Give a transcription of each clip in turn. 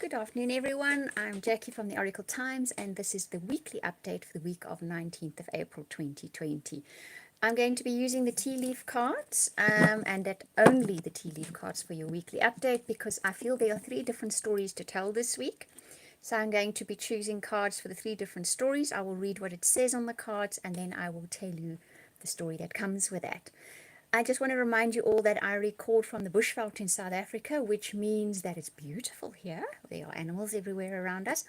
Good afternoon, everyone. I'm Jackie from the Oracle Times, and this is the weekly update for the week of 19th of April 2020. I'm going to be using the tea leaf cards, and that only the tea leaf cards for your weekly update, because I feel there are 3 different stories to tell this week. So I'm going to be choosing cards for the 3 different stories. I will read what it says on the cards, and then I will tell you the story that comes with that. I just want to remind you all that I record from the bushveld in South Africa, which means that it's beautiful here. There are animals everywhere around us.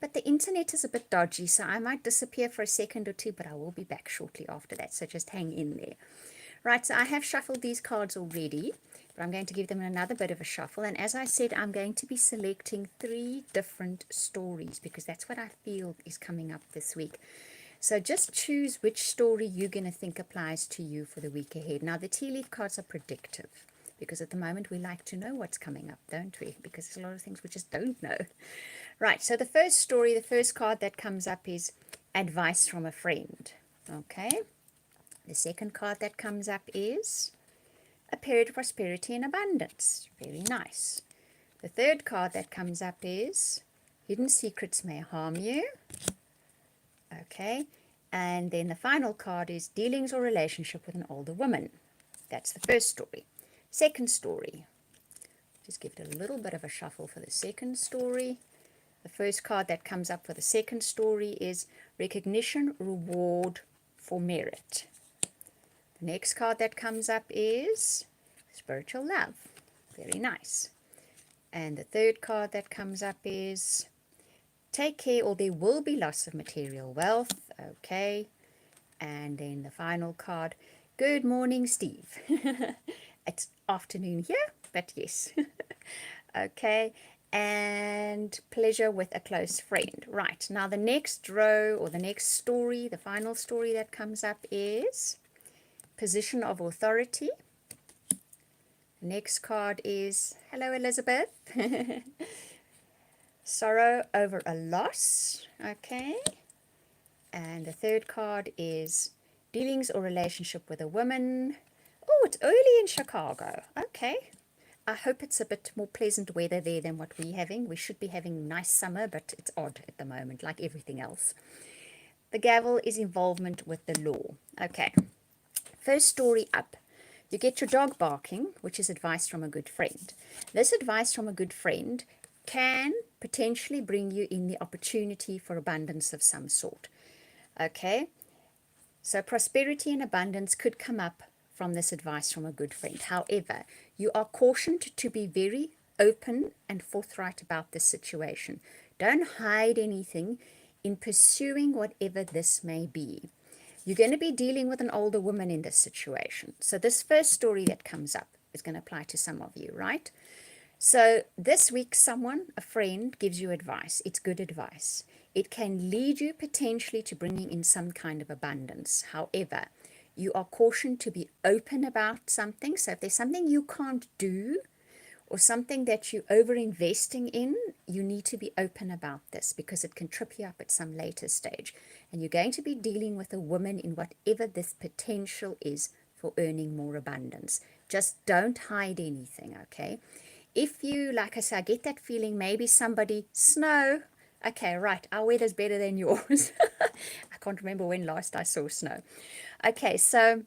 But the internet is a bit dodgy, so I might disappear for a second or two, but I will be back shortly after that, so just hang in there. Right, so I have shuffled these cards already, but I'm going to give them another bit of a shuffle. And as I said, I'm going to be selecting 3 different stories, because that's what I feel is coming up this week. So just choose which story you're going to think applies to you for the week ahead. Now, the tea leaf cards are predictive, because at the moment we like to know what's coming up, don't we? Because there's a lot of things we just don't know. Right, so the first story, the first card that comes up is advice from a friend. Okay. The second card that comes up is a period of prosperity and abundance. Very nice. The third card that comes up is hidden secrets may harm you. Okay, and then the final card is dealings or relationship with an older woman. That's the first story. Second story, just give it a little bit of a shuffle for the second story. The first card that comes up for the second story is recognition, reward for merit. The next card that comes up is spiritual love. Very nice. And the third card that comes up is take care or there will be loss of material wealth. Okay. And then the final card, good morning, Steve. It's afternoon here, but yes. Okay. And pleasure with a close friend. Right. Now the next row or the next story, the final story that comes up is position of authority. The next card is hello, Elizabeth. Sorrow over a loss. Okay. And the third card is dealings or relationship with a woman. Oh, it's early in Chicago. Okay. I hope it's a bit more pleasant weather there than what we're having. We should be having nice summer, but it's odd at the moment, like everything else. The gavel is involvement with the law. Okay. First story up. You get your dog barking, which is advice from a good friend. This advice from a good friend can potentially bring you in the opportunity for abundance of some sort. Okay, so prosperity and abundance could come up from this advice from a good friend. However, you are cautioned to be very open and forthright about this situation. Don't hide anything in pursuing whatever this may be. You're going to be dealing with an older woman in this situation. So this first story that comes up is going to apply to some of you, right? So this week, someone, a friend, gives you advice. It's good advice. It can lead you potentially to bringing in some kind of abundance. However, you are cautioned to be open about something. So if there's something you can't do or something that you're over-investing in, you need to be open about this, because it can trip you up at some later stage. And you're going to be dealing with a woman in whatever this potential is for earning more abundance. Just don't hide anything, okay? If you, like I say, I get that feeling maybe somebody, snow, okay, right, our weather's better than yours. I can't remember when last I saw snow. Okay, so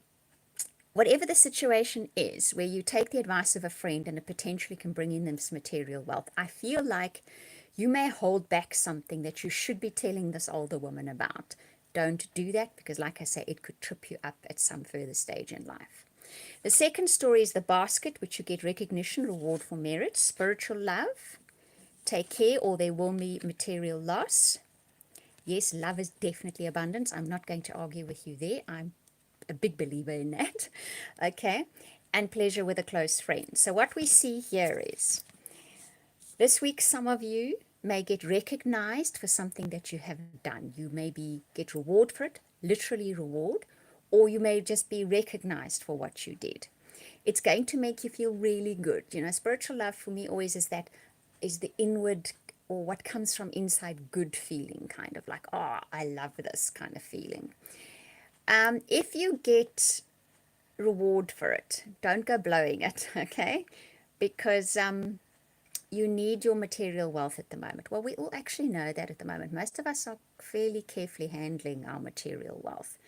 whatever the situation is where you take the advice of a friend and it potentially can bring in this material wealth, I feel like you may hold back something that you should be telling this older woman about. Don't do that, because like I say, it could trip you up at some further stage in life. The second story is the basket, which you get recognition, reward for merit, spiritual love. Take care or there will be material loss. Yes, love is definitely abundance. I'm not going to argue with you there. I'm a big believer in that. Okay. And pleasure with a close friend. So what we see here is this week, some of you may get recognized for something that you have done. You may get reward for it, literally reward, or you may just be recognized for what you did. It's going to make you feel really good. You know, spiritual love for me always is the inward, or what comes from inside, good feeling, kind of like, oh, I love this kind of feeling. If you get reward for it, don't go blowing it, okay? Because you need your material wealth at the moment. Well, we all actually know that at the moment. Most of us are fairly carefully handling our material wealth.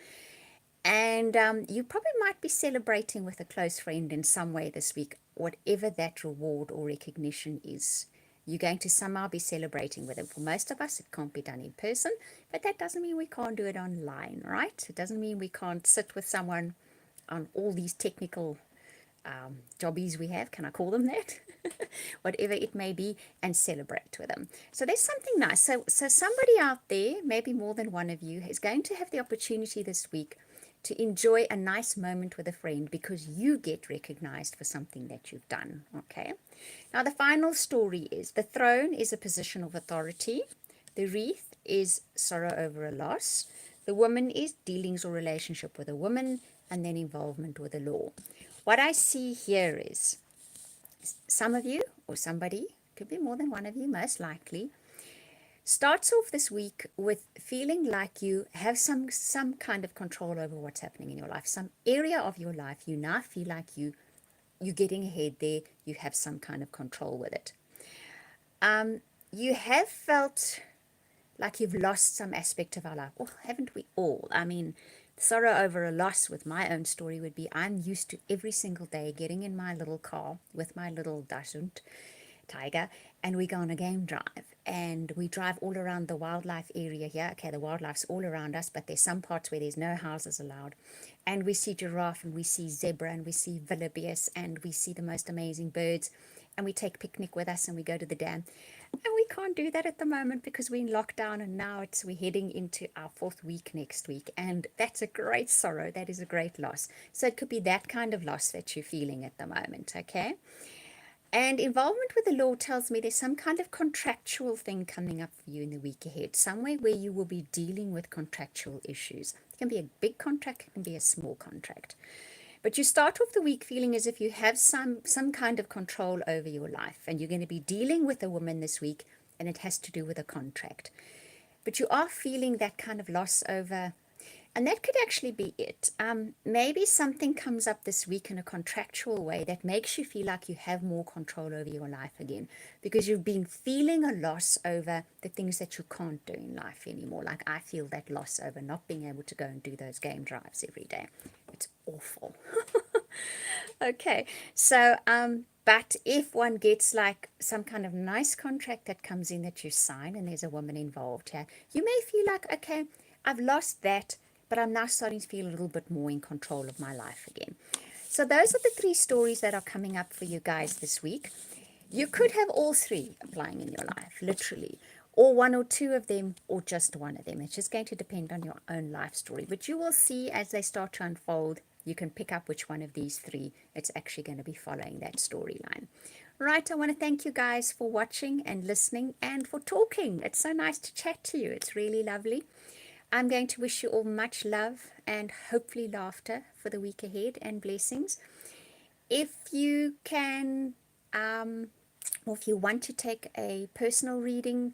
And you probably might be celebrating with a close friend in some way this week, whatever that reward or recognition is. You're going to somehow be celebrating with them. For most of us, it can't be done in person, but that doesn't mean we can't do it online, right? It doesn't mean we can't sit with someone on all these technical jobbies we have, can I call them that? Whatever it may be, and celebrate with them. So there's something nice. So somebody out there, maybe more than one of you, is going to have the opportunity this week to enjoy a nice moment with a friend because you get recognized for something that you've done. Okay. Now the final story is the throne is a position of authority. The wreath is sorrow over a loss. The woman is dealings or relationship with a woman, and then involvement with the law. What I see here is some of you, or somebody, could be more than one of you, most likely, starts off this week with feeling like you have some kind of control over what's happening in your life. Some area of your life, you now feel like you're getting ahead there, you have some kind of control with it. You have felt like you've lost some aspect of our life. Well, haven't we all? I mean, sorrow over a loss with my own story would be I'm used to every single day getting in my little car with my little Dachshund Tiger, and we go on a game drive, and we drive all around the wildlife area here. Okay, the wildlife's all around us, but there's some parts where there's no houses allowed, and we see giraffe, and we see zebra, and we see wildebeest, and we see the most amazing birds, and we take picnic with us, and we go to the dam. And we can't do that at the moment because we're in lockdown, and now we're heading into our 4th week next week, and that's a great sorrow. That is a great loss. So it could be that kind of loss that you're feeling at the moment, okay? And involvement with the law tells me there's some kind of contractual thing coming up for you in the week ahead, somewhere where you will be dealing with contractual issues. It can be a big contract, it can be a small contract. But you start off the week feeling as if you have some kind of control over your life, and you're going to be dealing with a woman this week, and it has to do with a contract. But you are feeling that kind of loss over, and that could actually be it. Maybe something comes up this week in a contractual way that makes you feel like you have more control over your life again, because you've been feeling a loss over the things that you can't do in life anymore. Like I feel that loss over not being able to go and do those game drives every day. It's awful. Okay, so but if one gets like some kind of nice contract that comes in that you sign and there's a woman involved here, you may feel like, okay, I've lost that, but I'm now starting to feel a little bit more in control of my life again. So those are the 3 stories that are coming up for you guys this week. You could have all 3 applying in your life, literally, or 1 or 2 of them, or just 1 of them. It's just going to depend on your own life story. But you will see as they start to unfold, you can pick up which one of these 3 it's actually going to be following that storyline. Right, I want to thank you guys for watching and listening and for talking. It's so nice to chat to you. It's really lovely. I'm going to wish you all much love and hopefully laughter for the week ahead, and blessings. If you can, or if you want to take a personal reading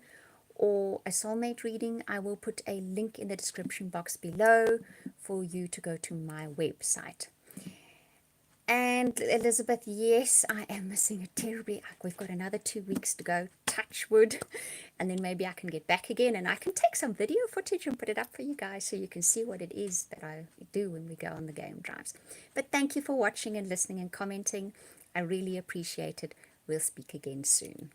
or a soulmate reading, I will put a link in the description box below for you to go to my website. And Elizabeth, yes, I am missing it terribly. We've got another 2 weeks to go, touch wood, and then maybe I can get back again and I can take some video footage and put it up for you guys so you can see what it is that I do when we go on the game drives. But thank you for watching and listening and commenting. I really appreciate it. We'll speak again soon.